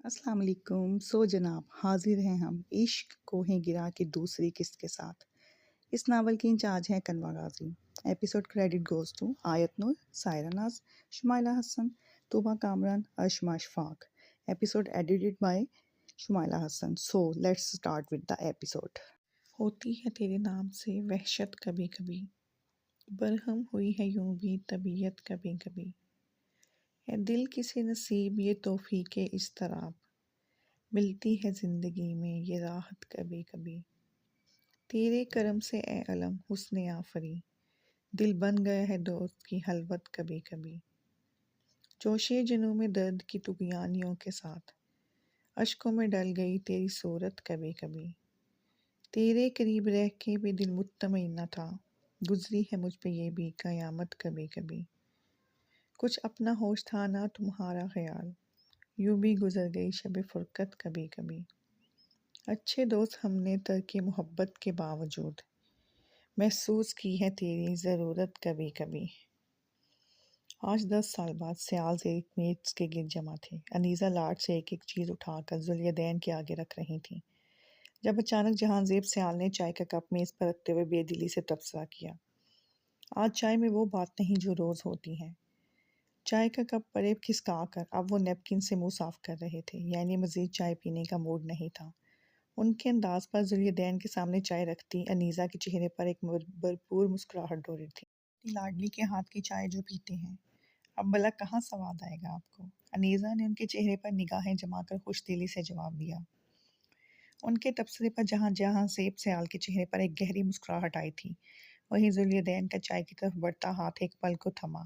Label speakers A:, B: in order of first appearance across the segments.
A: السلام علیکم. جناب حاضر ہیں ہم عشق کوہیں گرا کے دوسری قسط کے ساتھ. اس ناول کی انچارج ہیں Kanwa Ghazi. Episode credit goes to Ayat Noor, Saira Naz, Shumaila Hasan, Tooba Kamran, Irshma Ishfaq. Episode edited by Shumaila Hasan. Let's start with the episode.
B: ہوتی ہے تیرے نام سے وحشت کبھی کبھی، برہم ہوئی ہے یوں بھی طبیعت کبھی کبھی. ہے دل کسی نصیب یہ توفیق اضطراب، ملتی ہے زندگی میں یہ راحت کبھی کبھی. تیرے کرم سے اے علم حسن آفری، دل بن گیا ہے دوست کی خلوت کبھی کبھی. جوشے جنوں میں درد کی طغیانیوں کے ساتھ، اشکوں میں ڈل گئی تیری صورت کبھی کبھی. تیرے قریب رہ کے بھی دل مطمئن نہ تھا، گزری ہے مجھ پہ یہ بھی قیامت کبھی کبھی. کچھ اپنا ہوش تھا نہ تمہارا خیال، یوں بھی گزر گئی شب فرقت کبھی کبھی. اچھے دوست ہم نے ترک محبت کے باوجود، محسوس کی ہے تیری ضرورت کبھی کبھی. آج 10 سال بعد سیال ایک میز کے گرد جمع تھے. انیزہ لاٹ سے ایک ایک چیز اٹھا کر ذوالیدین کے آگے رکھ رہی تھیں جب اچانک جہاں زیب سیال نے چائے کا کپ میز پر رکھتے ہوئے بے دلی سے تبصرہ کیا، آج چائے میں وہ بات نہیں جو روز ہوتی ہے. چائے کا کپ پرے کھسکا کر اب وہ نیپکن سے منہ صاف کر رہے تھے، یعنی مزید چائے پینے کا موڈ نہیں تھا. ان کے انداز پر ذوالیدین کے سامنے چائے رکھتی انیزہ کے چہرے پر ایک بھرپور مسکراہٹ ڈوری تھی. اپنی لاڈلی کے ہاتھ کی چائے جو پیتے ہیں، اب بھلا کہاں سواد آئے گا آپ کو؟ انیزہ نے ان کے چہرے پر نگاہیں جما کر خوش دلی سے جواب دیا. ان کے تبصرے پر جہاں جہاں زیب سیال کے چہرے پر ایک گہری مسکراہٹ آئی تھی، وہیں ذوالیدین کا چائے کی طرف بڑھتا ہاتھ ایک پل کو تھما،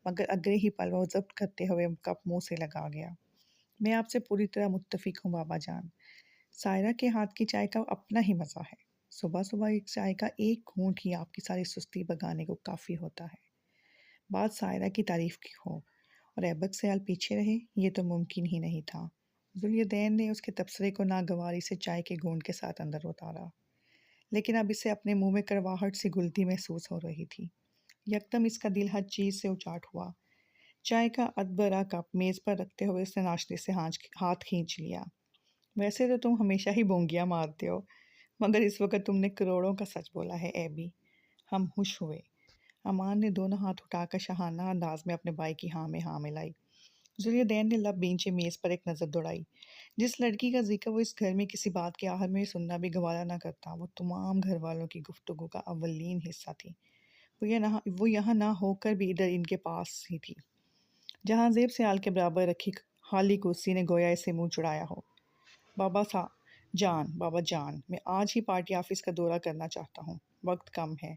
B: مگر اگلے ہی پل وہ ضبط کرتے ہوئے کپ منہ سے لگا گیا. میں آپ سے پوری طرح متفق ہوں بابا جان، سائرہ کے ہاتھ کی چائے کا اپنا ہی مزہ ہے. صبح صبح ایک چائے کا ایک گھونٹ ہی آپ کی ساری سستی بھگانے کو کافی ہوتا ہے. بات سائرہ کی تعریف کی ہو اور ایبک سیال پیچھے رہے، یہ تو ممکن ہی نہیں تھا. ذوالیدین نے اس کے تبصرے کو ناگواری سے چائے کے گھونٹ کے ساتھ اندر اتارا، لیکن اب اسے اپنے منہ میں کڑواہٹ سی گھلتی محسوس ہو رہی تھی. یکدم اس کا دل ہر چیز سے اچاٹ ہوا. چائے کا ادبرا کپ میز پر رکھتے ہوئے اس نے ناشتے سے ہاتھ کھینچ لیا. ویسے تو تم ہمیشہ ہی بونگیاں مارتے ہو، مگر اس وقت تم نے کروڑوں کا سچ بولا ہے ایبی. ہم خوش ہوئے. امان نے دونوں ہاتھ اٹھا کر شاہانہ انداز میں اپنے بھائی کی ہاں میں ہاں ملائی. ذوالیدین نے لب بینچے میز پر ایک نظر دوڑائی. جس لڑکی کا ذکر وہ اس گھر میں کسی بات کے آخر میں سننا بھی گوارا نہ کرتا، وہ تمام گھر والوں کی گفتگو کا اولین حصہ تھی. وہ یہاں نہ ہو کر بھی ادھر ان کے پاس ہی تھی، جہاں زیب سیال کے برابر رکھی خالی کرسی نے گویا اسے منہ چڑھایا ہو. بابا جان، میں آج ہی پارٹی آفس کا دورہ کرنا چاہتا ہوں. وقت کم ہے،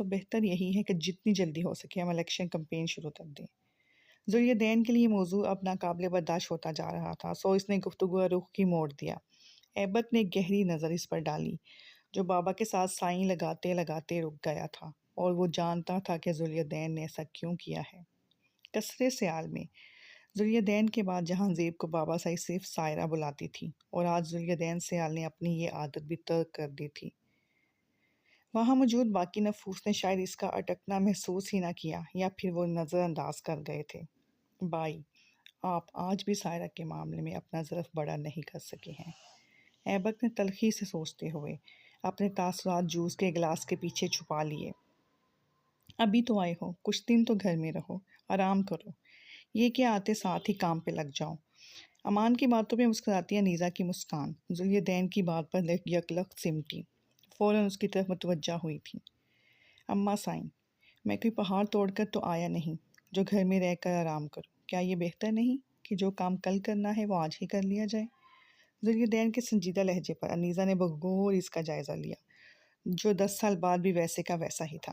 B: بہتر یہی ہے کہ جتنی جلدی ہو سکے ہم الیکشن کمپین شروع کر دیں. ذوالیدین کے لیے موضوع اب ناقابل برداشت ہوتا جا رہا تھا، اس نے گفتگو رخ کی موڑ دیا. ایبک نے ایک گہری نظر اس پر ڈالی جو بابا کے ساتھ سائیں لگاتے لگاتے رک گیا تھا، اور وہ جانتا تھا کہ ذوالیدین نے ایسا کیوں کیا ہے. کثرے سیال میں ذوالیدین کے بعد جہاں زیب کو بابا سائی صرف سائرہ بلاتی تھی، اور آج ذوالیدین سیال نے اپنی یہ عادت بھی ترک کر دی تھی. وہاں موجود باقی نفوس نے شاید اس کا اٹکنا محسوس ہی نہ کیا، یا پھر وہ نظر انداز کر گئے تھے. بھائی، آپ آج بھی سائرہ کے معاملے میں اپنا ظرف بڑا نہیں کر سکے ہیں. ایبک نے تلخی سے سوچتے ہوئے اپنے تاثرات جوس کے گلاس کے پیچھے چھپا لیے. ابھی تو آئے ہو، کچھ دن تو گھر میں رہو، آرام کرو، یہ کہ آتے ساتھ ہی کام پہ لگ جاؤ. امان کی باتوں پہ مسکراتی انیزہ کی مسکان ذوالیدین کی بات پر یکلخت سمٹی، فوراً اس کی طرف متوجہ ہوئی تھی. اماں سائیں، میں کوئی پہاڑ توڑ کر تو آیا نہیں جو گھر میں رہ کر آرام کروں. کیا یہ بہتر نہیں کہ جو کام کل کرنا ہے وہ آج ہی کر لیا جائے؟ ذوالیدین کے سنجیدہ لہجے پر انیزہ نے بغور اس کا جائزہ لیا، جو 10 سال بعد بھی ویسے کا ویسا ہی تھا.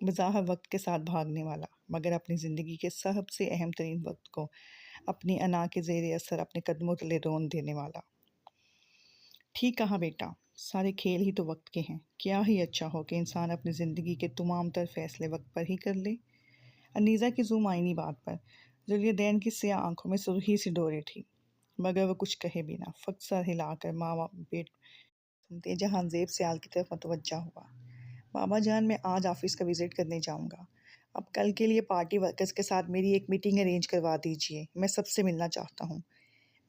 B: بظاہر وقت کے ساتھ بھاگنے والا، مگر اپنی زندگی کے سب سے اہم ترین وقت کو اپنی انا کے زیر اثر اپنے قدموں تلے رون دینے والا. ٹھیک کہا بیٹا، سارے کھیل ہی تو وقت کے ہیں. کیا ہی اچھا ہو کہ انسان اپنی زندگی کے تمام تر فیصلے وقت پر ہی کر لے. انیزہ کی ذو معنی بات پر ذوالیدین کی سیاہ آنکھوں میں سرخی سی ڈورے تھی، مگر وہ کچھ کہے بھی نہ، فقط سر ہلا کر ماں بیٹ سنتے جہاں زیب سیال کی طرف متوجہ ہوا. بابا جان، میں آج آفس کا وزٹ کرنے جاؤں گا. اب کل کے لیے پارٹی ورکرز کے ساتھ میری ایک میٹنگ ارینج کروا دیجیے، میں سب سے ملنا چاہتا ہوں.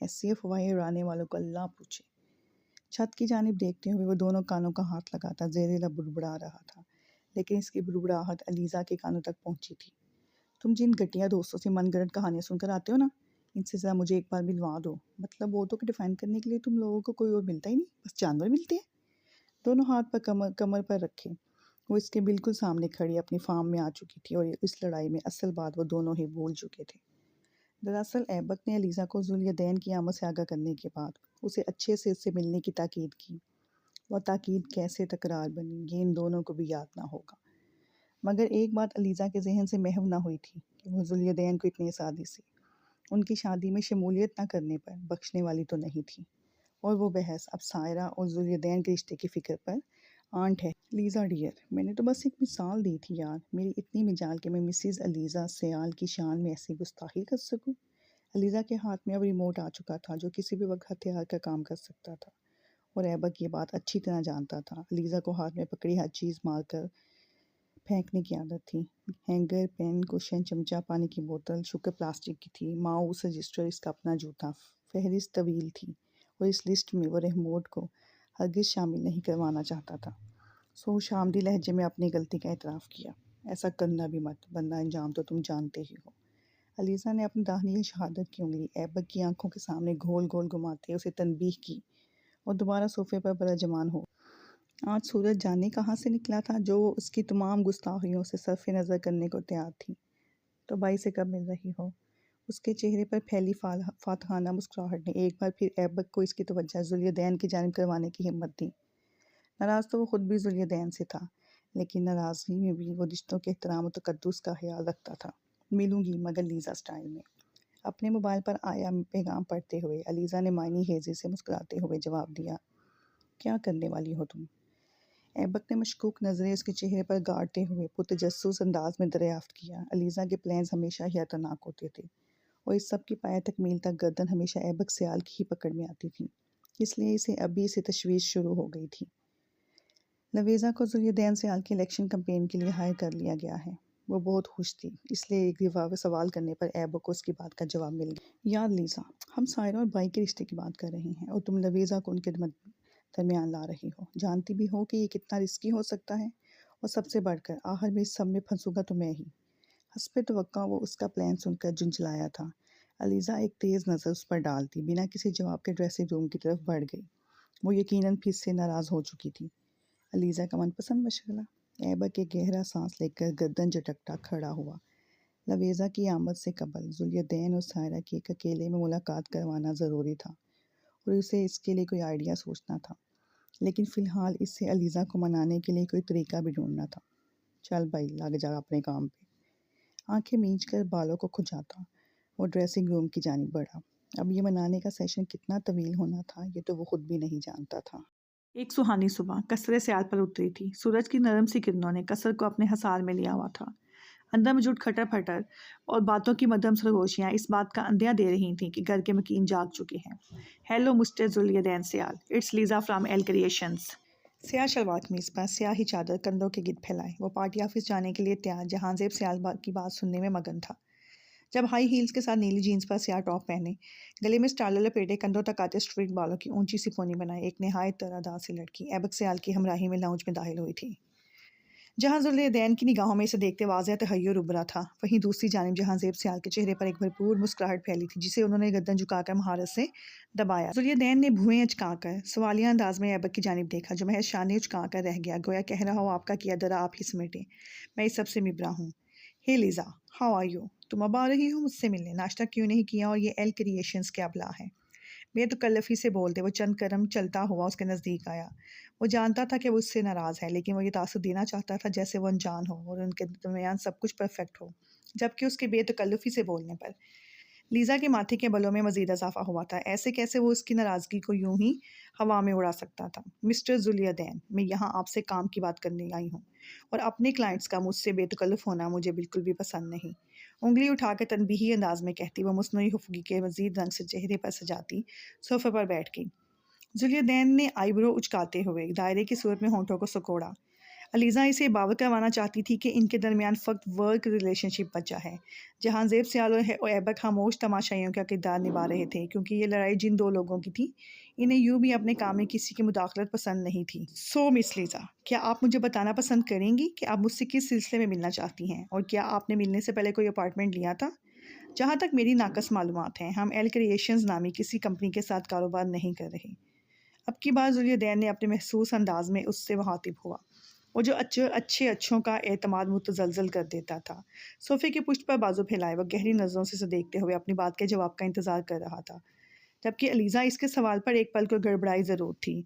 A: ایسی افواہیں اڑانے والوں کو اللہ پوچھے۔ چھت کی جانب دیکھتے ہوئے وہ دونوں کانوں کا ہاتھ لگاتا زیر لب بڑبڑا رہا تھا، لیکن اس کی بڑبڑاہٹ علیزہ کے کانوں تک پہنچی تھی۔ تم جن گھٹیا دوستوں سے من گھڑت کہانیاں سن کر آتے ہو نا، ان سے ذرا مجھے ایک بار ملوا دو۔ مطلب عورتوں کو ڈیفائن کرنے کے لیے تم لوگوں کو کوئی اور ملتا ہی نہیں، بس جانور ملتے ہیں۔ دونوں ہاتھ پر کمر پر رکھے وہ اس کے بالکل سامنے کھڑی اپنی فارم میں آ چکی تھی، اور اس لڑائی میں اصل بات وہ دونوں ہی بھول چکے تھے۔ دراصل ایبک نے علیزہ کو ذوالدین کی آمد سے آگاہ کرنے کے بعد اسے اچھے سے اس سے ملنے کی تاکید کی۔ وہ تاکید کیسے تکرار بنی یہ ان دونوں کو بھی یاد نہ ہوگا، مگر ایک بات علیزہ کے ذہن سے محو نہ ہوئی تھی کہ وہ ذوالدین کو اتنی آسانی سے ان کی شادی میں شمولیت نہ کرنے پر بخشنے والی تو نہیں تھی، اور وہ بحث اب سائرہ اور ذوالدین کے رشتے کی فکر پر آنٹ ہے۔ لیزا ڈیئر، میں نے تو بس ایک مثال دی تھی یار، میری اتنی مجال کہ میں مسز علیزہ سیال کی شان میں ایسی گستاخی کر سکوں۔ علیزہ کے ہاتھ میں اب ریموٹ آ چکا تھا جو کسی بھی وقت ہتھیار کا کام کر سکتا تھا، اور ایبک یہ بات اچھی طرح جانتا تھا۔ علیزہ کو ہاتھ میں پکڑی ہر چیز مار کر پھینکنے کی عادت تھی۔ ہینگر، پین، کوشن، چمچہ، پانی کی بوتل، شکر پلاسٹک کی تھی، ماؤس، رجسٹر، اس کا اپنا جوتا۔ فہرست طویل تھی، اور اس لسٹ میں وہ ریموٹ کو ہرگز شامل نہیں کروانا چاہتا تھا۔ سو شامدی لہجے میں اپنی غلطی کا اعتراف کیا۔ ایسا کرنا بھی مت، ورنہ انجام تو تم جانتے ہی ہو۔ علیزہ نے اپنی داہنی شہادت کی انگلی ایبک کی آنکھوں کے سامنے گول گول گھماتے اسے تنبیہ کی، اور دوبارہ صوفے پر برجمان ہو۔ آج سورج جانے کہاں سے نکلا تھا جو وہ اس کی تمام گستاخیوں سے صرف نظر کرنے کو تیار تھی۔ تو بھائی سے کب مل رہی ہو؟ اس کے چہرے پر پھیلی فاتحانہ مسکراہٹ نے ایک بار پھر ایبک کو اس کی توجہ ذوالدین کی جانب کروانے کی ہمت دی۔ ناراض تو وہ خود بھی ذوالدین سے تھا، لیکن ناراضگی میں بھی وہ رشتوں کے احترام و تقدس کا خیال رکھتا تھا۔ ملوں گی، مگر لیزا سٹائل میں۔ اپنے موبائل پر آیا پیغام پڑھتے ہوئے علیزہ نے معنی خیزی سے مسکراتے ہوئے جواب دیا، کیا کرنے والی ہو تم؟ ایبک نے مشکوک نظریں اس کے چہرے پر گاڑتے ہوئے پرتجسس انداز میں دریافت کیا۔ علیزہ کے پلانز ہمیشہ ہی خطرناک ہوتے تھے، اور اس سب کی پایہ تکمیل تک گردن ہمیشہ ایبک سیال کی ہی پکڑ میں آتی تھی، اس لیے اسے تشویش شروع ہو گئی تھی۔ لویزا کو ذوالدین سیال کے الیکشن کمپین کے لیے ہائر کر لیا گیا ہے۔ وہ بہت خوش تھی، اس لیے ایک دفعہ سوال کرنے پر ایبک کو اس کی بات کا جواب مل گیا۔ یار لیزا، ہم سائرہ اور بھائی کے رشتے کی بات کر رہے ہیں، اور تم لویزا کو ان کے درمیان لا رہی ہو۔ جانتی بھی ہو کہ یہ کتنا رسکی ہو سکتا ہے، اور سب سے بڑھ کر آخر میں اس سب میں پھنسوں گا تو میں ہی۔ حسب توقع وہ اس کا پلان سن کر جھنجھلایا تھا۔ علیزہ ایک تیز نظر اس پر ڈالتی بنا کسی جواب کے ڈریسنگ روم کی طرف بڑھ گئی۔ وہ یقیناً پھر سے ناراض ہو چکی تھی۔ علیزہ کا من پسند مشغلہ۔ ایبک ایک گہرا سانس لے کر گردن جھٹکتا کھڑا ہوا۔ لویزا کی آمد سے قبل ذوالدین اور سائرہ کی ایک اکیلے میں ملاقات کروانا ضروری تھا، اور اسے اس کے لیے کوئی آئیڈیا سوچنا تھا، لیکن فی الحال اس سے علیزہ کو منانے کے لیے کوئی طریقہ بھی ڈھونڈنا تھا۔ چل بھائی، لگ جا اپنے کام پہ۔ آنکھیں مینچ کر بالوں کو کھجاتا وہ ڈریسنگ روم کی جانب بڑھا۔ اب یہ منانے کا سیشن کتنا طویل ہونا تھا یہ تو وہ خود بھی نہیں جانتا تھا۔ ایک سہانی صبح قصر سیال پر اتری تھی۔ سورج کی نرم سی کرنوں نے قصر کو اپنے حصار میں لیا ہوا تھا۔ اندر موجود کھٹر پھٹر اور باتوں کی مدھم سرگوشیاں اس بات کا اندیا دے رہی تھیں کہ گھر کے مکین جاگ چکے ہیں۔ Hello mister Zuldin Sial, it's Lisa from L creations. سیاہ شلوار قمیض پر سیاہی چادر کندھوں کے گرد پھیلائے وہ پارٹی آفس جانے کے لیے تیار جہانزیب سیال کی بات سننے میں مگن تھا۔ جب ہائی ہیلز کے ساتھ نیلی جینز پر سیاہ ٹاپ پہنے، گلے میں سٹالر لپیٹے، کندھوں تک آتے اسٹریٹ بالوں کی اونچی سی پونی بنائے ایک نہایت طرح سی لڑکی ایبک سیال کی ہمراہی میں لاؤنج میں داخل ہوئی تھی۔ جہاں ذوالدین کی نگاہوں میں اسے دیکھتے واضح تحیر ابھرا تھا، وہیں دوسری جانب جہانزیب سیال کے چہرے پر ایک بھرپور مسکراہٹ پھیلی تھی جسے انہوں نے گردن جھکا کر مہارت سے دبایا۔ ذوالدین نے بھویں اچکا کر سوالیہ انداز میں ایبک کی جانب دیکھا جو محض شانے اچکا کر رہ گیا، گویا کہہ رہا ہو آپ کا کیا درا آپ ہی سمیٹیں، میں اس سب سے مبرا ہوں۔ ہے لیزا، ہاؤ آر یو؟ تم اب آ رہی ہو مجھ سے ملنے؟ ناشتہ کیوں نہیں کیا؟ اور یہ ایل کریشنز کیا بلا ہے؟ بے تکلفی سے بولتے وہ چند قدم چلتا ہوا اس کے نزدیک آیا۔ وہ جانتا تھا کہ وہ اس سے ناراض ہے، لیکن وہ یہ تاثر دینا چاہتا تھا جیسے وہ انجان ہو اور ان کے درمیان سب کچھ پرفیکٹ ہو، جبکہ اس کے بے تکلفی سے بولنے پر لیزا کے ماتھے کے بلوں میں مزید اضافہ ہوا تھا۔ ایسے کیسے وہ اس کی ناراضگی کو یوں ہی ہوا میں اڑا سکتا تھا؟ مسٹر ذوالدین، میں یہاں آپ سے کام کی بات کرنے آئی ہوں، اور اپنے کلائنٹس کا مجھ سے بے تکلف ہونا مجھے بالکل بھی پسند نہیں۔ انگلی اٹھا کر تنبیہی انداز میں کہتی وہ مصنوعی خفگی کے مزید رنگ سے چہرے پر سجاتی صوفے پر بیٹھ گئی۔ ذوالدین نے آئی برو اچکاتے ہوئے دائرے کی صورت میں ہونٹوں کو سکوڑا۔ علیزہ اسے باور کروانا چاہتی تھی کہ ان کے درمیان فقط ورک ریلیشن شپ بچا ہے۔ جہاں زیب سیال اور ایبک خاموش تماشائیوں کا کردار نبھا رہے تھے، کیونکہ یہ لڑائی جن دو لوگوں کی تھی، انہیں یوں بھی اپنے کام میں کسی کی مداخلت پسند نہیں تھی۔ مس لیزا، کیا آپ مجھے بتانا پسند کریں گی کہ آپ مجھ سے کس سلسلے میں ملنا چاہتی ہیں، اور کیا آپ نے ملنے سے پہلے کوئی اپارٹمنٹ لیا تھا؟ جہاں تک میری ناقص معلومات ہیں، ہم ایل کریشنز نامی کسی کمپنی کے ساتھ کاروبار نہیں کر رہے۔ اب کی بار ذوالدین نے اپنے محسوس انداز میں اس سے مخاطب ہوا، وہ جو اچھوں کا اعتماد متزلزل کر دیتا تھا۔ صوفے کی پشت پر بازو پھیلائے وہ گہری نظروں سے دیکھتے ہوئے اپنی بات کے جواب کا انتظار کر رہا تھا، جبکہ علیزہ اس کے سوال پر ایک پل کو گڑبڑائی ضرور تھی،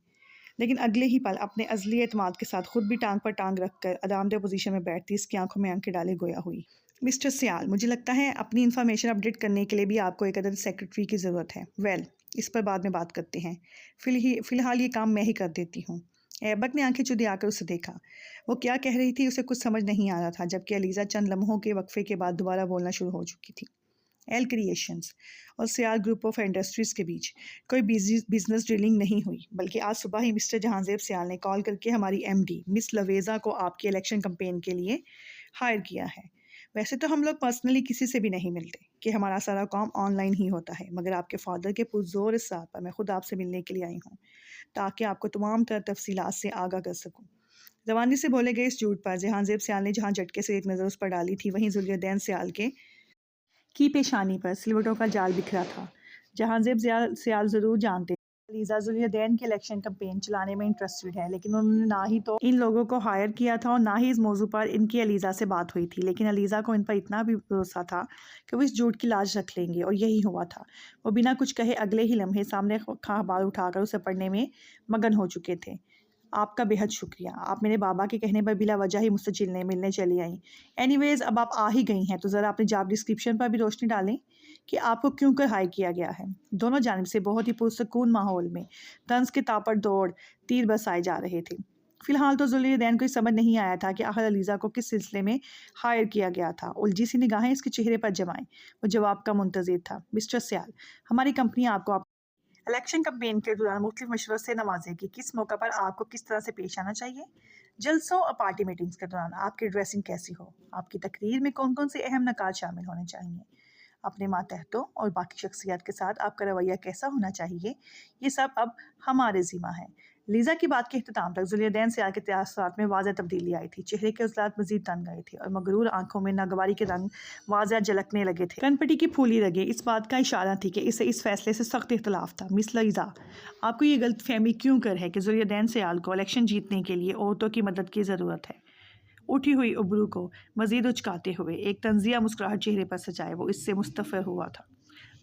A: لیکن اگلے ہی پل اپنے ازلی اعتماد کے ساتھ خود بھی ٹانگ پر ٹانگ رکھ کر آرامدہ پوزیشن میں بیٹھتی اس کی آنکھوں میں آنکھیں ڈالے گویا ہوئی۔ مسٹر سیال، مجھے لگتا ہے اپنی انفارمیشن اپڈیٹ کرنے کے لیے بھی آپ کو ایک عدد سیکرٹری کی ضرورت ہے۔ اس پر بعد میں بات کرتے ہیں، فی الحال یہ کام میں ہی کر دیتی ہوں۔ ایبک نے آنکھیں چودی آ کر اسے دیکھا۔ وہ کیا کہہ رہی تھی اسے کچھ سمجھ نہیں آ رہا تھا، جبکہ علیزہ چند لمحوں کے وقفے کے بعد دوبارہ بولنا شروع ہو چکی تھی۔ ایل کریشنز اور سیال گروپ آف انڈسٹریز کے بیچ کوئی بزنس ڈیلنگ نہیں ہوئی، بلکہ آج صبح ہی مسٹر جہانزیب سیال نے کال کر کے ہماری ایم ڈی مس لویزا کو آپ کی الیکشن کمپین کے لیے ہائر کیا ہے۔ ویسے تو ہم لوگ پرسنلی کسی سے بھی نہیں ملتے کہ ہمارا سارا کام آن لائن ہی ہوتا ہے، مگر آپ کے فادر کے پرزور اصرار پر میں خود آپ سے ملنے کے لیے آئی ہوں، تاکہ آپ کو تمام تر تفصیلات سے آگاہ کر سکوں۔ زبانی سے بولے گئے اس جھوٹ پر جہانزیب سیال نے جہاں جھٹکے سے ایک نظر اس پر ڈالی تھی، وہیں ذوالدین سیال کی پیشانی پر سلوٹوں کا جال بکھرا تھا۔ جہانزیب سیال ضرور جانتے علیزہ ذوالدین کی الیکشن کمپین چلانے میں انٹرسٹڈ ہے، لیکن انہوں نے نہ ہی تو ان لوگوں کو ہائر کیا تھا اور نہ ہی اس موضوع پر ان کی علیزہ سے بات ہوئی تھی، لیکن علیزہ کو ان پر اتنا بھی بھروسہ تھا کہ وہ اس جھوٹ کی لاج رکھ لیں گے، اور یہی ہوا تھا۔ وہ بنا کچھ کہے اگلے ہی لمحے سامنے اخبار اٹھا کر اسے پڑھنے میں مگن ہو چکے تھے۔ آپ کا بے حد شکریہ، آپ میرے بابا کے کہنے پر بلا وجہ ہی مجھ سے ملنے چلی آئیں۔ اینی ویز اب آپ آ ہی گئی ہیں تو ذرا اپنے جاب ڈسکرپشن پر بھی روشنی ڈالیں کہ آپ کو کیوں کر ہائر کیا گیا ہے۔ دونوں جانب سے بہت ہی پرسکون ماحول میں طنز کے تاپڑ دوڑ تیر برسائے جا رہے تھے۔ فی الحال تو ذوالدین کو سمجھ نہیں آیا تھا کہ آخر علیزہ کو کس سلسلے میں ہائر کیا گیا تھا۔ الجھی سی نگاہیں اس کے چہرے پر جمائیں، وہ جواب کا منتظر تھا۔ مسٹر سیال، ہماری کمپنی آپ کو الیکشن کمپین کے دوران مختلف مشوروں سے نوازے گی، کس موقع پر آپ کو کس طرح سے پیش آنا چاہیے، جلسوں اور پارٹی میٹنگز کے دوران آپ کی ڈریسنگ کیسی ہو، آپ کی تقریر میں کون کون سے اہم نکات شامل ہونے چاہیے، اپنے ماتحتوں اور باقی شخصیات کے ساتھ آپ کا رویہ کیسا ہونا چاہیے، یہ سب اب ہمارے ذمہ ہے۔ لیزا کی بات کے اختتام تک ذوالدین سیال کے تاثرات میں واضح تبدیلی آئی تھی۔ چہرے کے عضلات مزید تن گئے تھے اور مغرور آنکھوں میں ناگواری کے رنگ واضح جھلکنے لگے تھے۔ کنپٹی کی پھولی رگیں اس بات کا اشارہ تھی کہ اسے اس فیصلے سے سخت اختلاف تھا۔ مس لیزا، آپ کو یہ غلط فہمی کیوں کر ہے کہ ذوالدین سیال کو الیکشن جیتنے کے لیے عورتوں کی مدد کی ضرورت ہے؟ اٹھی ہوئی ابرو کو مزید اچکاتے ہوئے ایک طنزیہ مسکراہٹ چہرے پر سجائے وہ اس سے مستفر ہوا تھا۔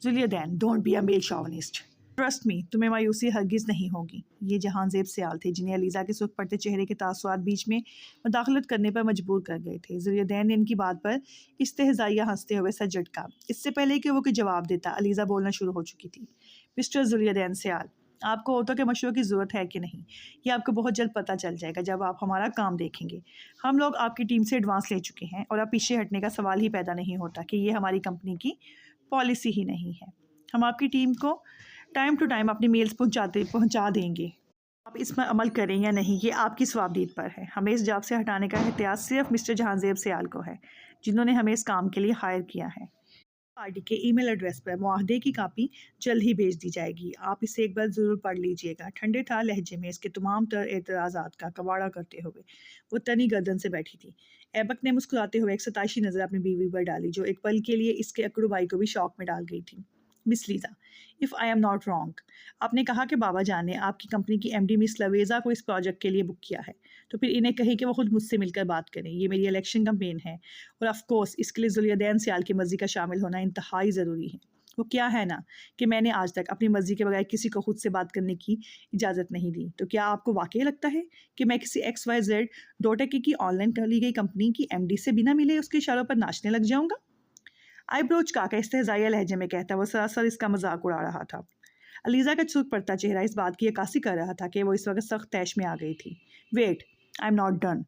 A: Zuldin, don't be a male chauvinist. Trust me, تمہیں مایوسی ہرگز نہیں ہوگی۔ یہ جہانزیب سیال تھے جنہیں علیزہ کے سرخ پڑتے چہرے کے تاثرات بیچ میں مداخلت کرنے پر مجبور کر گئے تھے۔ ذوالدین نے ان کی بات پر استہزائیہ ہنستے ہوئے سر جھٹکا۔ اس سے پہلے کہ وہ کوئی جواب دیتا، علیزہ بولنا شروع ہو چکی تھی۔ مسٹر ذوالدین سیال، آپ کو عورتوں کے مشوروں کی ضرورت ہے کہ نہیں، یہ آپ کو بہت جلد پتہ چل جائے گا جب آپ ہمارا کام دیکھیں گے۔ ہم لوگ آپ کی ٹیم سے ایڈوانس لے چکے ہیں اور اب پیچھے ہٹنے کا سوال ہی پیدا نہیں ہوتا کہ یہ ہماری کمپنی کی پالیسی ہی نہیں ہے۔ ہم آپ کی ٹیم کو ٹائم ٹو ٹائم اپنی میلز پہنچا دیں گے۔ آپ اس پر عمل کریں یا نہیں، یہ آپ کی صوابدید پر ہے۔ ہمیں اس جاب سے ہٹانے کا احتیاط صرف مسٹر جہانزیب سیال کو ہے، جنہوں نے ہمیں اس کام کے لیے ہائر کیا ہے۔ پارٹی کے ای میل ایڈریس پر معاہدے کی کاپی جلد ہی بھیج دی جائے گی، آپ اسے ایک بار ضرور پڑھ لیجئے گا۔ ٹھنڈے ٹھار لہجے میں اس کے تمام تر اعتراضات کا کباڑہ کرتے ہوئے وہ تنی گردن سے بیٹھی تھی۔ ایبک نے مسکراتے ہوئے ایک ستائشی نظر اپنی بیوی پر ڈالی، جو ایک پل کے لیے اس کے اکڑو بھائی کو بھی شوق میں ڈال گئی تھی۔ Miss Lisa, if I am not wrong, آپ نے کہا کہ بابا جان نے آپ کی کمپنی کی ایم ڈی مس لویزا کو اس پروجیکٹ کے لیے بک کیا ہے، تو پھر انہیں کہیں کہ وہ خود مجھ سے مل کر بات کریں۔ یہ میری الیکشن کمپین ہے اور آف کورس اس کے لیے ذوالدین سیال کی مرضی کا شامل ہونا انتہائی ضروری ہے۔ وہ کیا ہے نا کہ میں نے آج تک اپنی مرضی کے بغیر کسی کو خود سے بات کرنے کی اجازت نہیں دی، تو کیا آپ کو واقعی لگتا ہے کہ میں کسی XYZ کی آن لائن کر لی گئی کمپنی کی ایم ڈی سے بنا ملے اس کے اشاروں پر ناچنے لگ جاؤں گا؟ آئی برو چکا کے استہزائیہ لہجے میں کہتا وہ سراسر اس کا مذاق اڑا رہا تھا۔ علیزہ کا سرخ پڑتا چہرہ اس بات کی عکاسی کر رہا تھا کہ وہ اس وقت سخت طیش میں آ گئی تھی۔ Wait, I am not done.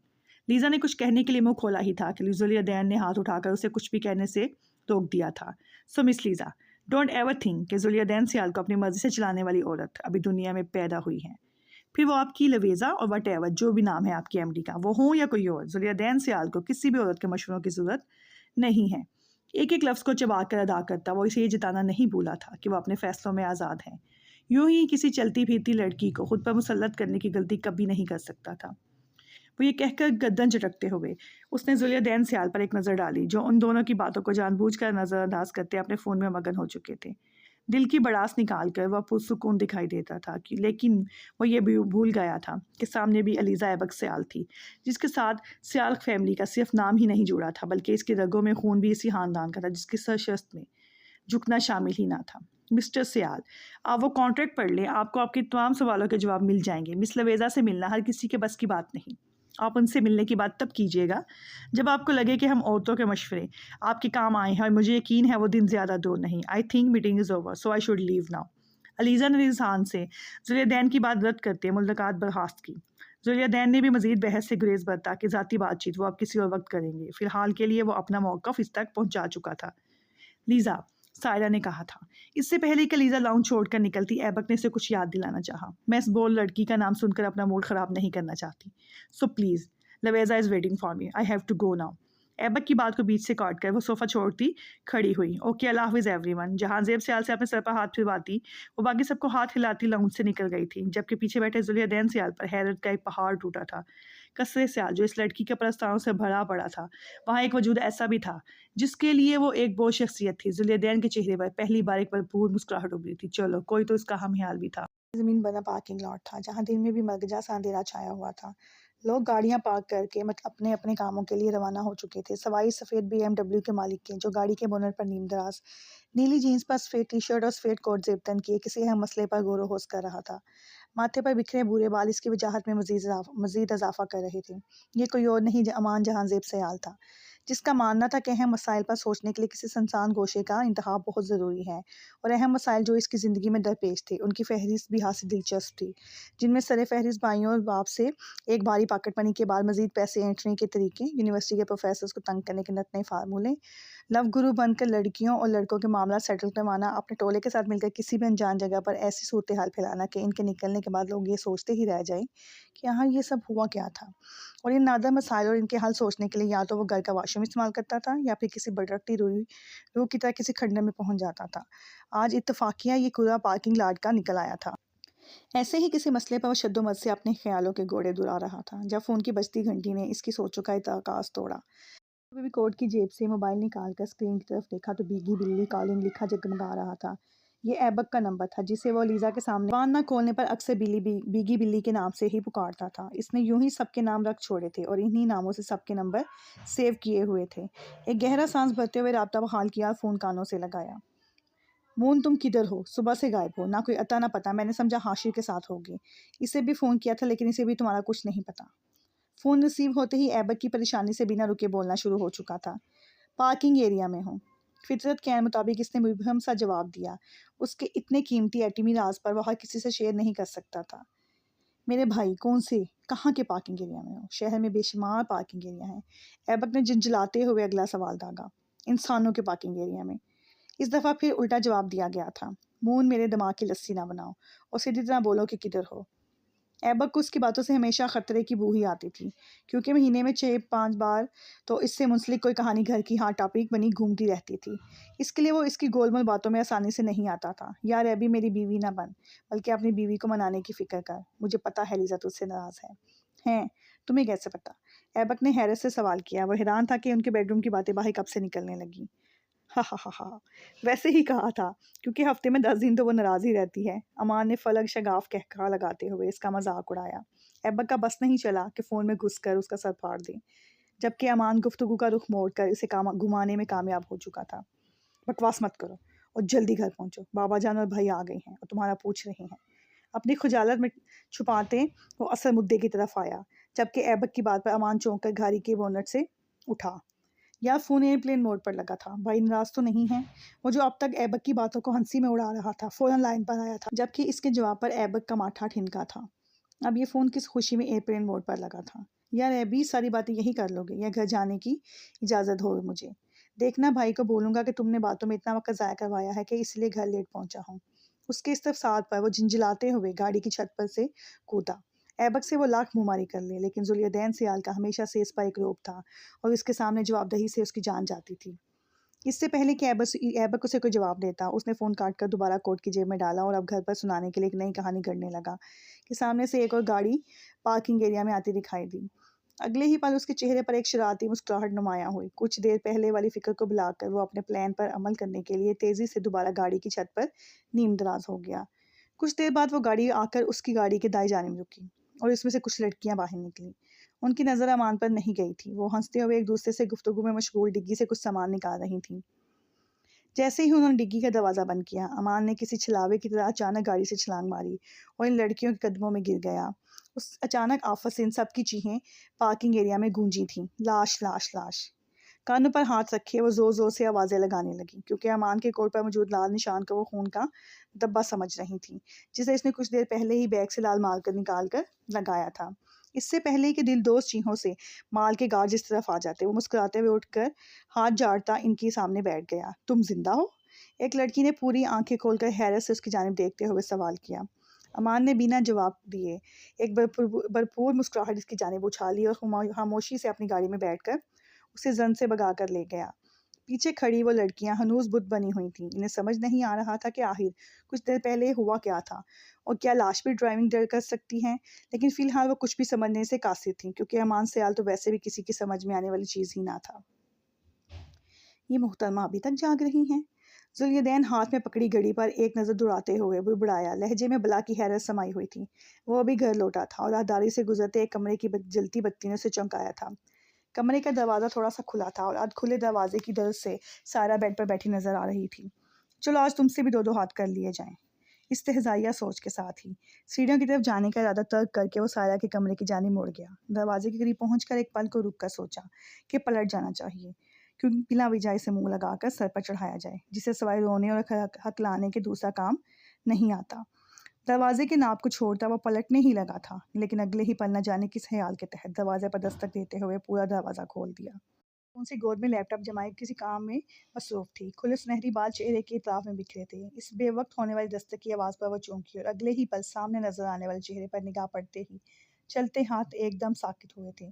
A: Lisa نے کچھ کہنے کے لیے منہ کھولا ہی تھا کہ ذوالدین نے ہاتھ اٹھا کر اسے کچھ بھی کہنے سے روک دیا تھا۔ سو مس لیزا، ڈونٹ ایور تھنک کہ ذوالدین سیال کو اپنی مرضی سے چلانے والی عورت ابھی دنیا میں پیدا ہوئی ہے۔ پھر وہ آپ کی لویزا اور وٹ ایور جو بھی نام ہے آپ کے MD کا وہ ہوں یا کوئی اور، ذوالدین سیال کو کسی بھی عورت کے مشوروں کی ضرورت نہیں ہے۔ ایک ایک لفظ کو چبا کر ادا کرتا وہ اسے یہ جتانا نہیں بھولا تھا کہ وہ اپنے فیصلوں میں آزاد ہے۔ یوں ہی کسی چلتی پھرتی لڑکی کو خود پر مسلط کرنے کی غلطی کبھی نہیں کر سکتا تھا۔ وہ یہ کہہ کر گردن جھٹکتے ہوئے اس نے ذوالدین سیال پر ایک نظر ڈالی جو ان دونوں کی باتوں کو جان بوجھ کر نظر انداز کرتے اپنے فون میں مگن ہو چکے تھے۔ دل کی بڑاس نکال کر وہ پرسکون دکھائی دیتا تھا لیکن وہ یہ بھی بھول گیا تھا کہ سامنے بھی علیزہ ایبک سیال تھی، جس کے ساتھ سیال فیملی کا صرف نام ہی نہیں جڑا تھا بلکہ اس کے رگوں میں خون بھی اسی خاندان کا تھا جس کی سرشست میں جھکنا شامل ہی نہ تھا۔ مسٹر سیال، آپ وہ کانٹریکٹ پڑھ لیں، آپ کو آپ کے تمام سوالوں کے جواب مل جائیں گے۔ مس لویزا سے ملنا ہر کسی کے بس کی بات نہیں۔ آپ ان سے ملنے کی بات تب کیجیے گا جب آپ کو لگے کہ ہم عورتوں کے مشورے آپ کے کام آئے ہیں، اور مجھے یقین ہے وہ دن زیادہ دور نہیں۔ I think meeting is over so I should leave now. Alizeh نے رضحان سے ذوالدین کی بات رد کرتے ملاقات برخاست کی۔ ذوالدین نے بھی مزید بحث سے گریز برتا کہ ذاتی بات چیت وہ اب کسی اور وقت کریں گے، فی الحال کے لیے وہ اپنا موقف اس تک پہنچا چکا تھا۔ لیزا، سائرہ نے کہا تھا۔ اس سے پہلے کہ لیزا لاؤنج چھوڑ کر نکلتی ایبک نے اسے کچھ یاد دلانا چاہا۔ میں اس بول لڑکی کا نام سن کر اپنا موڈ خراب نہیں کرنا چاہتی، so please Louisa is waiting for me, I have to go now. Aibak کی بات کو بیچ سے کاٹ کر وہ صوفہ چھوڑتی کھڑی ہوئی۔ اوکے، اللہ حافظ ایوری ون۔ جہاں زیب سیال سے اپنے سر پر ہاتھ پھرواتی وہ باقی سب کو ہاتھ ہلاتی لاؤنج سے نکل گئی تھی، جبکہ پیچھے بیٹھے ذوالدین سیال پر حیرت کا ایک پہاڑ ٹوٹا تھا۔ کثرے سیال جو اس لڑکی کے پرستاروں سے بھرا پڑا تھا، وہاں ایک وجود ایسا بھی تھا جس کے لیے وہ ایک بوجھ شخصیت تھی۔ ذوالدین کے چہرے پر پہلی بار ایک بھرپور مسکراہٹ ابھری تھی۔ چلو، کوئی تو اس کا ہم خیال بھی تھا۔ زمین بنا پارکنگ لاٹ تھا جہاں دن میں بھی مرگجا سا اندھیرا چھایا ہوا تھا۔ لوگ گاڑیاں پارک کر کے اپنے اپنے کاموں کے لیے روانہ ہو چکے تھے، سوائے سفید BMW کے مالک کے جو گاڑی کے بونٹ پر نیم دراز نیلی جینس پر سفید ٹی شرٹ اور سفید کوٹ زیب تن کیے کسی اہم مسئلے پر غور و خوض کر رہا تھا۔ ماتھے پر بکھرے بھورے بال اس کی وجاہت میں مزید اضافہ کر رہے تھے۔ یہ کوئی اور نہیں امان جہاں زیب سیال تھا، جس کا ماننا تھا کہ اہم مسائل پر سوچنے کے لیے کسی سنسان گوشے کا انتخاب بہت ضروری ہے، اور اہم مسائل جو اس کی زندگی میں درپیش تھے ان کی فہرست بھی حاصل دلچسپ تھی، جن میں سر فہرست بھائیوں اور باپ سے ایک بھاری پاکٹ منی کے بعد مزید پیسے اینٹنے کے طریقے، یونیورسٹی کے پروفیسرز کو تنگ کرنے کے نت نئے فارمولے، لو گرو بن کر لڑکیوں اور لڑکوں کے معاملات سیٹل کروانا، اپنے ٹولے کے ساتھ مل کر کسی بھی انجان جگہ پر ایسی صورتحال پھیلانا کہ ان کے نکلنے کے بعد لوگ یہ سوچتے ہی رہ جائیں کہ یہاں یہ سب ہوا کیا تھا، اور ان نادر مسائل اور ان کے حل سوچنے کے لیے یا تو وہ گھر کا واش روم استعمال کرتا تھا یا پھر کسی بھٹکتی روح کی طرح کسی کھنڈر میں پہنچ جاتا تھا۔ آج اتفاقیہ یہ کورا پارکنگ لاٹ کا نکل آیا تھا۔ ایسے ہی کسی مسئلے پر وہ شد و مد سے اپنے خیالوں کے گھوڑے دورا رہا تھا جب فون کی بجتی گھنٹی نے اس کی سوچوں کا اتکاس توڑا۔ بھی کوٹ کی جیب سے موبائل نکال کر اسکرین کی طرف دیکھا تو بیگی بلی کالنگ لکھا جگمگا رہا تھا۔ یہ ایبک کا نمبر تھا جسے وہ لیزا کے سامنے زبان نہ کھولنے پر اکثر بیگی بلی کے نام سے ہی پکارتا تھا۔ اس نے یوں ہی سب کے نام رکھ چھوڑے تھے اور انہی ناموں سے سب کے نمبر سیو کیے ہوئے تھے۔ ایک گہرا سانس بھرتے ہوئے رابطہ بحال کیا، فون کانوں سے لگایا۔ مون، تم کدھر ہو؟ صبح سے غائب ہو، نہ کوئی اتا نہ پتا۔ میں نے سمجھا حاشر کے ساتھ ہوگی۔ اسے بھی فون کیا تھا لیکن اسے بھی تمہارا کچھ نہیں پتا۔ فون ریسیو ہوتے ہی ایبک کی پریشانی سے بنا رکے بولنا شروع ہو چکا تھا۔ پارکنگ ایریا میں ہوں۔ فطرت کے عین مطابق اس نے مبہم سا جواب دیا۔ اس کے اتنے قیمتی ایٹمی راز پر وہ ہر کسی سے شیئر نہیں کر سکتا تھا۔ میرے بھائی، کون سے؟ کہاں کے پارکنگ ایریا میں ہوں؟ شہر میں بے شمار پارکنگ ایریا ہیں۔ ایبک نے جھنجھلاتے ہوئے اگلا سوال داغا۔ انسانوں کے پارکنگ ایریا میں۔ اس دفعہ پھر الٹا جواب دیا گیا تھا۔ مون، میرے دماغ کی لسی نہ بناؤ اور سیدھی طرح بولو کہ کدھر ہو۔ ایبک کو اس کی باتوں سے ہمیشہ خطرے کی بو ہی آتی تھی، کیونکہ مہینے میں 6-5 بار تو اس سے منسلک کوئی کہانی گھر کی ہاٹ ٹاپک بنی گھومتی رہتی تھی۔ اس کے لیے وہ اس کی گول مول باتوں میں آسانی سے نہیں آتا تھا۔ یار ایبی، میری بیوی نہ بن، بلکہ اپنی بیوی کو منانے کی فکر کر۔ مجھے پتا ہے لیزا تجھ سے ناراض ہے۔ ہیں؟ تمہیں کیسے پتا؟ ایبک نے حیرت سے سوال کیا۔ وہ حیران تھا کہ ان کے بیڈ روم کی باتیں باہر کب سے نکلنے لگیں۔ ہا ہا ہا ہا، ویسے ہی کہا تھا، کیونکہ ہفتے میں 10 دن تو وہ ناراض ہی رہتی ہے۔ امان نے فلک شگاف کہکہا لگاتے ہوئے اس کا مذاق اڑایا۔ ایبک کا بس نہیں چلا کہ فون میں گھس کر اس کا سر پھاڑ دے، جبکہ امان گفتگو کا رخ موڑ کر اسے گھمانے میں کامیاب ہو چکا تھا۔ بکواس مت کرو اور جلدی گھر پہنچو، بابا جان اور بھائی آ گئے ہیں اور تمہارا پوچھ رہے ہیں۔ اپنی خجالت میں چھپاتے وہ اصل مدعے کی طرف آیا، جبکہ ایبک کی بات پر امان چونک کر گاڑی کے بونٹ سے اٹھا۔ یا فون ایئرپلین موڈ پر لگا تھا۔ بھائی ناراض تو نہیں ہے؟ وہ جو اب تک ایبک کی باتوں کو ہنسی میں اڑا رہا تھا فوراً لائن پر آیا تھا، جبکہ اس کے جواب پر ایبک کا ماتھا ٹھنکا تھا۔ اب یہ فون کس خوشی میں ایئرپلین موڈ پر لگا تھا۔ یار ایبی، ساری باتیں یہی کر لو گے یا گھر جانے کی اجازت ہو مجھے؟ دیکھنا، بھائی کو بولوں گا کہ تم نے باتوں میں اتنا وقت ضائع کروایا ہے کہ اس لیے گھر لیٹ پہنچا ہوں۔ اس کے استفسار پر وہ جھنجھلاتے ہوئے گاڑی کی چھت پر سے کودا۔ ایبک سے وہ لاکھ منہ کر لے، لیکن ذوالدین سیال کا ہمیشہ سے اس پر ایک روب تھا اور اس کے سامنے جواب دہی سے اس کی جان جاتی تھی۔ اس سے پہلے کہ ایبک اسے کوئی جواب دیتا، اس نے فون کاٹ کر دوبارہ کوٹ کی جیب میں ڈالا اور اب گھر پر سنانے کے لیے ایک نئی کہانی گھڑنے لگا کہ سامنے سے ایک اور گاڑی پارکنگ ایریا میں آتی دکھائی دی۔ اگلے ہی پل اس کے چہرے پر ایک شرارتی مسکراہٹ نمایاں ہوئی۔ کچھ دیر پہلے والی فکر کو بھلا کر وہ اپنے پلان پر عمل کرنے کے لیے تیزی سے دوبارہ گاڑی کی چھت پر نیم دراز ہو گیا۔ کچھ دیر بعد وہ گاڑی آ کر اس کی گاڑی کے دائیں جانب رکی اور اس میں سے کچھ لڑکیاں باہر نکلیں۔ ان کی نظر امان پر نہیں گئی تھی۔ وہ ہنستے ہوئے ایک دوسرے سے گفتگو میں مشغول ڈگی سے کچھ سامان نکال رہی تھیں۔ جیسے ہی انہوں نے ڈگی کا دروازہ بند کیا، امان نے کسی چھلاوے کی طرح اچانک گاڑی سے چھلانگ ماری اور ان لڑکیوں کے قدموں میں گر گیا۔ اس اچانک آفت سے ان سب کی چیخیں پارکنگ ایریا میں گونجی تھیں، لاش لاش لاش۔ کانوں پر ہاتھ رکھے وہ زور زور سے آوازیں لگانے لگی، کیونکہ امان کے کوٹ پر موجود لال نشان کو وہ خون کا دبا سمجھ رہی تھیں، جسے اس نے کچھ دیر پہلے ہی بیگ سے لال مال کر نکال کر لگایا تھا۔ اس سے پہلے کہ دل دوز چیخوں سے مال کے گارڈ جس طرف آ جاتے، وہ مسکراتے ہوئے اٹھ کر ہاتھ جھاڑتا ان کے سامنے بیٹھ گیا۔ تم زندہ ہو؟ ایک لڑکی نے پوری آنکھیں کھول کر حیرت سے اس کی جانب دیکھتے ہوئے سوال کیا۔ امان نے بنا جواب دیے ایک بھرپور مسکراہٹ اس کی جانب اچھالی اور خاموشی سے اپنی گاڑی میں بیٹھ کر اسے زن سے بگا کر لے گیا۔ پیچھے کھڑی وہ لڑکیاں ہنوز بت بنی ہوئی تھیں۔ انہیں سمجھ نہیں آ رہا تھا کہ آخر کچھ دیر پہلے ہوا کیا تھا اور کیا لاش بھی ڈرائیونگ کر سکتی ہیں، لیکن فی الحال وہ کچھ بھی سمجھنے سے قاصر تھیں، کیونکہ امان سیال تو ویسے بھی کسی کی سمجھ میں آنے والی چیز ہی نہ تھا۔ یہ محترمہ ابھی تک جاگ رہی ہیں؟ ذوالدین ہاتھ میں پکڑی گھڑی پر ایک نظر دوڑاتے ہوئے بڑبڑایا، لہجے میں بلا کی حیرت سمائی ہوئی تھی۔ وہ ابھی گھر لوٹا تھا اور راہداری سے گزرتے ایک کمرے کی جلتی بتی نے اسے چونکایا تھا۔ کمرے کا دروازہ تھوڑا سا کھلا تھا اور آدھ کھلے دروازے کی درد سے سائرہ بیڈ پر بیٹھی نظر آ رہی تھی۔ چلو آج تم سے بھی دو دو ہاتھ کر لیے جائیں، استہزائیہ سوچ کے ساتھ ہی سیڑھیوں کی طرف جانے کا ارادہ ترک کر کے وہ سائرہ کے کمرے کی جانب مڑ گیا۔ دروازے کے قریب پہنچ کر ایک پل کو رک کر سوچا کہ پلٹ جانا چاہیے، کیونکہ بلا وجہ سے منہ لگا کر سر پر چڑھایا جائے، جسے سوائے رونے اور ہکلانے کے دوسرا کام نہیں آتا۔ دروازے کے ناب کو چھوڑتا وہ پلٹنے ہی لگا تھا، لیکن اگلے ہی پل نہ جانے کس خیال کے تحت دروازے پر دستک دیتے ہوئے پورا دروازہ کھول دیا۔ ان سے گود میں لیپ ٹاپ جمائے کسی کام میں مصروف تھی۔ کھلے سنہری بال چہرے کے اطراف میں بکھرے تھے۔ اس بے وقت ہونے والی دستک کی آواز پر وہ چونکی اور اگلے ہی پل سامنے نظر آنے والے چہرے پر نگاہ پڑتے ہی چلتے ہاتھ ایک دم ساکت ہوئے تھے۔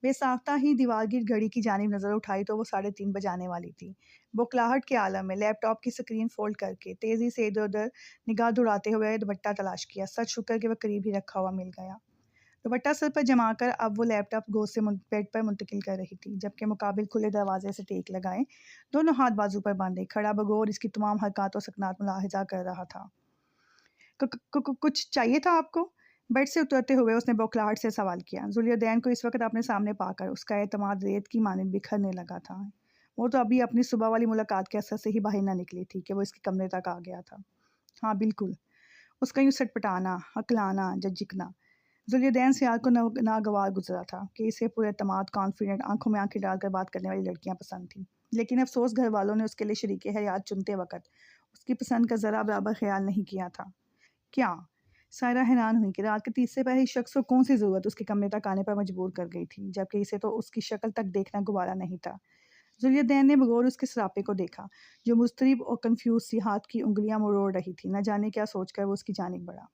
A: بے ساختہ ہی دیوار گیر گھڑی کی جانب نظر اٹھائی تو وہ 3:30 بجانے والی تھی۔ بوکھلاہٹ کے عالم میں لیپ ٹاپ کی سکرین فولڈ کر کے تیزی سے ادھر ادھر نگاہ دوڑاتے ہوئے دوپٹہ تلاش کیا۔ سچ شکر کہ وہ قریب ہی رکھا ہوا مل گیا۔ دوپٹہ سر پر جما کر اب وہ لیپ ٹاپ گود سے بیڈ پر منتقل کر رہی تھی، جبکہ مقابل کھلے دروازے سے ٹیک لگائے دونوں ہاتھ بازو پر باندھے کھڑا بغور اس کی تمام حرکات و سکنات ملاحظہ کر رہا تھا۔ کچھ چاہیے تھا آپ کو؟ بیڈ سے اترتے ہوئے اس نے بوکھلاہٹ سے سوال کیا۔ ذوالدین کو اس وقت اپنے سامنے پا کر اس کا اعتماد ریت کی مانند بکھرنے لگا تھا۔ وہ تو ابھی اپنی صبح والی ملاقات کے اثر سے ہی باہر نہ نکلی تھی کہ وہ اس کے کمرے تک آ گیا تھا۔ ہاں بالکل، اس کا یوں سٹپٹانا، ہکلانا، جھجکنا ذوالدین سیال کو ناگوار گزرا تھا کہ اسے پورے اعتماد، کانفیڈنٹ، آنکھوں میں آنکھیں ڈال کر بات کرنے والی لڑکیاں پسند تھیں، لیکن افسوس گھر والوں نے اس کے لیے شریک حیات چنتے وقت اس کی پسند کا ذرا برابر خیال نہیں کیا تھا۔ کیا؟ سائرہ حیران ہوئی کہ رات کے تیسرے پہر اس شخص کو کون سی ضرورت اس کے کمرے تک آنے پر مجبور کر گئی تھی، جبکہ اسے تو اس کی شکل تک دیکھنا گوارا نہیں تھا۔ ذوالدین نے بغور اس کے سراپے کو دیکھا، جو مضطرب اور کنفیوز سی ہاتھ کی انگلیاں مروڑ رہی تھی۔ نہ جانے کیا سوچ کر وہ اس کی جانب بڑھا۔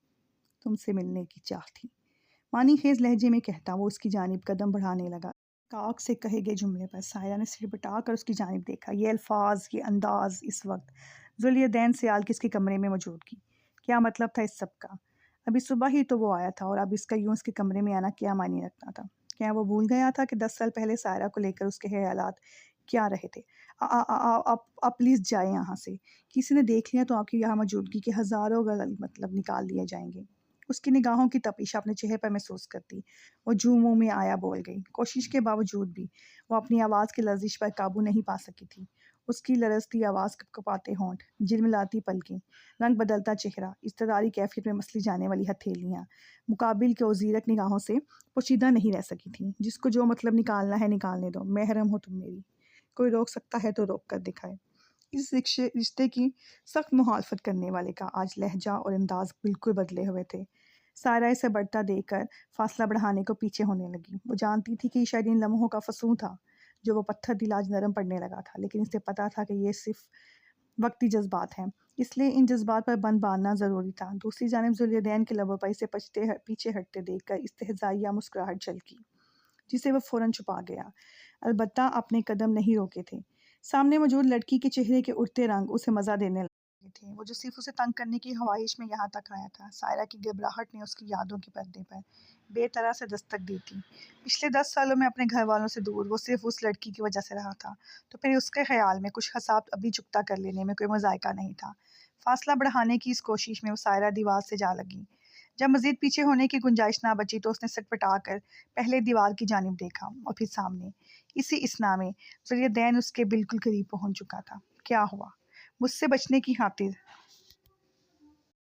A: تم سے ملنے کی چاہ تھی، معنی خیز لہجے میں کہتا وہ اس کی جانب قدم بڑھانے لگا۔ کاک سے کہے گئے جملے پر سائرہ نے سر بٹا کر اس کی جانب دیکھا۔ یہ الفاظ، یہ انداز، اس وقت ذوالدین سیال کس کے کمرے میں موجود کی؟ کیا مطلب تھا اس سب کا؟ ابھی صبح ہی تو وہ آیا تھا اور اب اس کا یوں اس کے کمرے میں آنا کیا معنی رکھتا تھا؟ کیا وہ بھول گیا تھا کہ 10 سال پہلے سائرہ کو لے کر اس کے خیالات کیا رہے تھے؟ آپ پلیز جائیں یہاں سے، کسی نے دیکھ لیا تو آپ کی یہاں موجودگی کے ہزاروں غلط مطلب نکال لیے جائیں گے۔ اس کی نگاہوں کی تپش اپنے چہرے پر محسوس کرتی وہ جو منہ میں آیا بول گئی۔ کوشش کے باوجود بھی وہ اپنی آواز کی لرزش پر قابو نہیں پا سکی تھی۔ اس کی لرزتی آواز، کپکپاتے ہونٹ، جھلملاتی پلکیں، رنگ بدلتا چہرہ، اضطراری کیفیت میں مسلی جانے والی ہتھیلیاں مقابل کے زیرک نگاہوں سے پوشیدہ نہیں رہ سکی تھیں۔ جس کو جو مطلب نکالنا ہے نکالنے دو، محرم ہو تم میری، کوئی روک سکتا ہے تو روک کر دکھائے۔ اس رشتے کی سخت مخالفت کرنے والے کا آج لہجہ اور انداز بالکل بدلے ہوئے تھے۔ سائرہ اسے بڑھتا دیکھ کر فاصلہ بڑھانے کو پیچھے ہونے لگی۔ وہ جانتی تھی کہ شاید ان لمحوں کا فسوں تھا جو وہ پتھر دل آج نرم پڑنے لگا تھا، لیکن اسے پتا تھا کہ یہ صرف وقتی جذبات ہیں۔ اس لیے ان جذبات پر بند باندھنا ضروری تھا۔ دوسری جانب ذوالدین کے لبوں پر اسے پیچھے ہٹتے دیکھ کر استہزائیہ مسکراہٹ جھلکی، جسے وہ فوراً چھپا گیا۔ البتہ اپنے قدم نہیں روکے تھے۔ سامنے موجود لڑکی کے چہرے کے اٹھتے رنگ اسے مزہ دینے لگے تھے، وہ جو صرف اسے تنگ کرنے کی خواہش میں یہاں تک آیا تھا۔ سائرہ کی گھبراہٹ نے اس کی یادوں کے پردے پر بے طرح سے دستک دی تھی۔ پچھلے 10 سالوں میں اپنے گھر والوں سے دور وہ صرف اس لڑکی کی وجہ سے رہا تھا، تو پھر اس کے خیال میں کچھ حساب ابھی چکتا کر لینے میں کوئی مذائقہ نہیں تھا۔ فاصلہ بڑھانے کی اس کوشش میں وہ سائرہ دیوار سے جا لگی۔ جب مزید پیچھے ہونے کی گنجائش نہ بچی تو اس نے سٹپٹا کر پہلے دیوار کی جانب دیکھا اور پھر سامنے۔ اسی اثنا میں ذوالدین اس کے بالکل قریب پہنچ چکا تھا۔ کیا ہوا؟ مجھ سے بچنے کی خاطر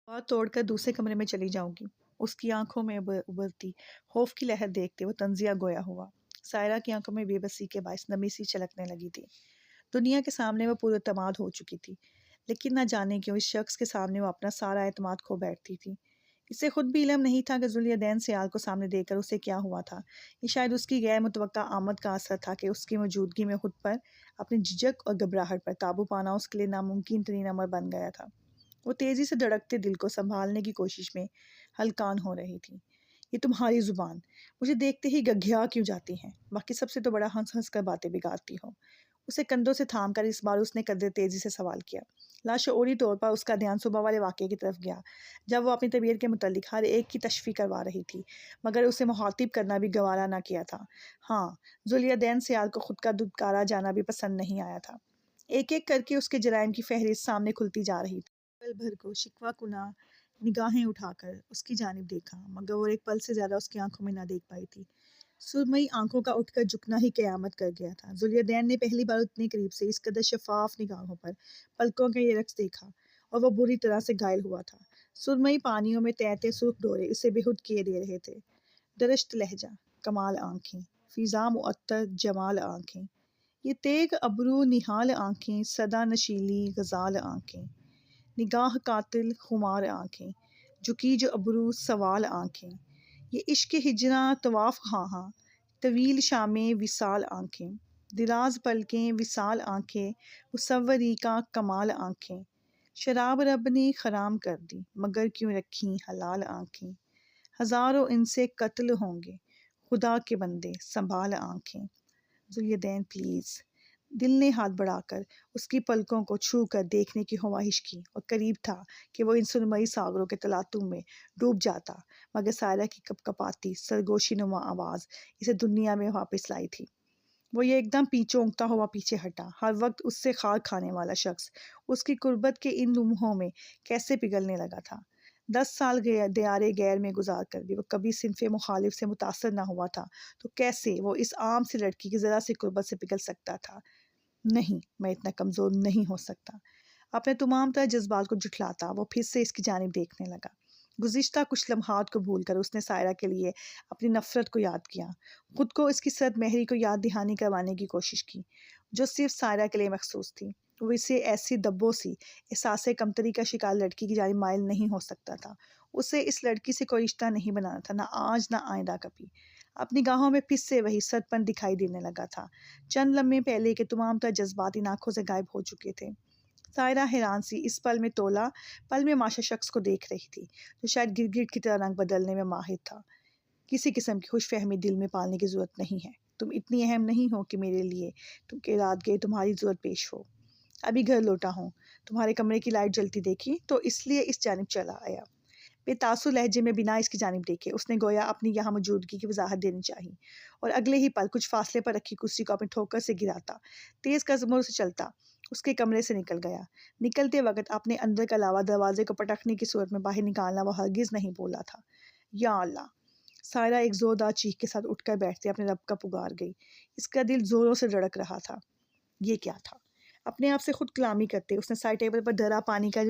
A: بات توڑ کر دوسرے کمرے میں چلی جاؤں گی؟ اس کی آنکھوں میں ابھرتی خوف کی لہر دیکھتے وہ طنزیہ گویا ہوا۔ سائرہ کی آنکھوں میں بے بسی کے باعث نمی سی چھلکنے لگی تھی۔ دنیا کے سامنے وہ پُر اعتماد ہو چکی تھی، لیکن نہ جانے کیوں اس شخص کے سامنے وہ اپنا سارا اعتماد کھو بیٹھتی تھی۔ اسے خود بھی علم نہیں تھا کہ ذوالدین سیال کو سامنے دیکھ کر اسے کیا ہوا تھا۔ یہ شاید اس کی غیر متوقع آمد کا اثر تھا کہ اس کی موجودگی میں خود پر، اپنی جھجک اور گھبراہٹ پر قابو پانا اس کے لیے ناممکن ترین امر بن گیا تھا۔ وہ تیزی سے دھڑکتے دل کو سنبھالنے کی کوشش میں ہلکان ہو رہی تھی۔ یہ تمہاری زبان مجھے دیکھتے ہی گگھیا کیوں جاتی ہے؟ باقی سب سے تو بڑا ہنس ہنس کر باتیں بگاڑتی ہو۔ اسے کندھوں سے تھام کر اس بار اس نے قدر تیزی سے سوال کیا۔ لاشعوری طور پر اس کا دھیان صبح والے واقعے کی طرف گیا، جب وہ اپنی طبیعت کے متعلق ہر ایک کی تشفی کروا رہی تھی، مگر اسے مخاطب کرنا بھی گوارا نہ کیا تھا۔ ہاں، ذوالدین سیال کو خود کا دھتکارا جانا بھی پسند نہیں آیا تھا۔ ایک ایک کر کے اس کے جرائم کی فہرست سامنے کھلتی جا رہی تھی۔ پل بھر کو شکوہ کناں نگاہیں اٹھا کر اس کی جانب دیکھا، مگر وہ ایک پل سے زیادہ اس کی آنکھوں میں نہ دیکھ پائی تھی۔ سرمئی آنکھوں کا اٹھ کر جھکنا ہی قیامت کر گیا تھا۔ ذوالدین نے پہلی بار اتنے قریب سے اس قدر شفاف نگاہوں پر پلکوں کا یہ رقص دیکھا، اور وہ بری طرح سے گھائل ہوا تھا۔ سرمئی پانیوں میں تیرتے سرخ ڈورے اسے بےہود کیے دے رہے تھے۔ درشت لہجہ، کمال آنکھیں، فضا معطر جمال آنکھیں، یہ تیغ ابرو نہال آنکھیں، صدا نشیلی غزال آنکھیں، نگاہ قاتل خمار آنکھیں، جھکی جو ابرو سوال آنکھیں، یہ عشق ہجراں طواف خواہاں، طویل شامیں وصال آنکھیں، دراز پلکیں وصال آنکھیں، مصوری کا کمال آنکھیں، شراب رب نے حرام کر دی مگر کیوں رکھیں حلال آنکھیں، ہزاروں ان سے قتل ہوں گے خدا کے بندے سنبھال آنکھیں۔ ذوالدین پلیز۔ دل نے ہاتھ بڑھا کر اس کی پلکوں کو چھو کر دیکھنے کی خواہش کی، اور قریب تھا کہ وہ ان سرمئی ساغروں کے تلاطم میں ڈوب جاتا، مگر سائرہ کی کپ کپاتی سرگوشی نما آواز اسے دنیا میں واپس لائی تھی۔ وہ یہ ایک دم چونکتا ہوا پیچھے ہٹا۔ ہر وقت اس سے خار کھانے والا شخص اس کی قربت کے ان لمحوں میں کیسے پگھلنے لگا تھا۔ 10 سال دیار غیر میں گزار کر بھی وہ کبھی صنف مخالف سے متاثر نہ ہوا تھا، تو کیسے وہ اس عام سی لڑکی کی ذرا سی قربت سے پگھل سکتا تھا؟ نہیں، میں اتنا کمزور نہیں ہو سکتا۔ اپنے تمام تر جذبات کو جھٹلاتا وہ پھر سے اس کی جانب دیکھنے لگا۔ گزشتہ کچھ لمحات کو بھول کر اس نے سائرہ کے لیے اپنی نفرت کو یاد کیا، خود کو اس کی سرد مہری کو یاد دہانی کروانے کی کوشش کی، جو صرف سائرہ کے لیے مخصوص تھی۔ وہ اسے ایسی دبوں سی احساس کمتری کا شکار لڑکی کی جانب مائل نہیں ہو سکتا تھا۔ اسے اس لڑکی سے کوئی رشتہ نہیں بنانا تھا، نہ آج نہ آئندہ کبھی۔ اپنی گاہوں میں پھر سے وہی سرد پن دکھائی دینے لگا تھا۔ چند لمحے پہلے کے تمام تر جذبات ان آنکھوں سے غائب ہو چکے تھے۔ سائرہ حیران سی اس پل میں تولا پل میں ماشا شخص کو دیکھ رہی تھی، جو شاید گرگٹ کی طرح رنگ بدلنے میں ماہر تھا۔ کسی قسم کی خوش فہمی دل میں پالنے کی ضرورت نہیں ہے۔ تم اتنی اہم نہیں ہو کہ میرے لیے تم کے رات گئے تمہاری ضرورت پیش ہو۔ ابھی گھر لوٹا ہوں، تمہارے کمرے کی لائٹ جلتی دیکھی تو اس لیے اس جانب چلا آیا۔ بے تاثر لہجے میں بنا اس کی جانب دیکھے اس نے گویا اپنی یہاں موجودگی کی وضاحت دینی چاہی، اور اگلے ہی پل کچھ فاصلے پر رکھی کرسی کو اپنی ٹھوکر سے گراتا تیز قدموں سے چلتا اس کے کمرے سے نکل گیا۔ نکلتے وقت اپنے اندر کے علاوہ دروازے کو پٹکنے کی صورت میں باہر نکالنا وہ ہرگز نہیں بولا تھا۔ یا اللہ! سائرہ ایک زوردار چیخ کے ساتھ اٹھ کر بیٹھتے اپنے رب کا پکار گئی۔ اس کا دل زوروں سے دھڑک رہا تھا۔ یہ کیا تھا؟ اپنے آپ سے خود کلامی کرتے اس نے سائڈ ٹیبل پر دھرا پانی کا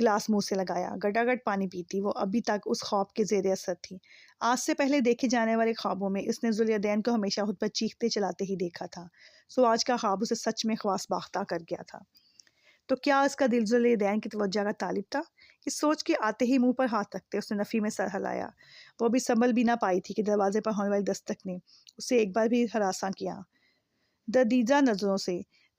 A: گلاس منہ سے لگایا۔ گٹاگٹ پانی پیتی وہ ابھی تک اس خواب کے زیر اثر تھی۔ آج سے پہلے دیکھے جانے والے خوابوں میں اس نے ذوالدین کو ہمیشہ خود پر چیختے چلاتے ہی دیکھا تھا، سو آج کا خواب اسے سچ میں خواص باختہ کر گیا تھا۔ تو کیا اس کا دل ذوالدین کی توجہ کا طالب تھا؟ اس سوچ کے آتے ہی منہ پر ہاتھ رکھتے اس نے نفی میں سر ہلایا۔ وہ بھی سنبھل بھی نہ پائی تھی کہ دروازے پر ہونے والی دستک نے اسے ایک بار بھی ہراساں کیا۔ دردیدہ نظروں سے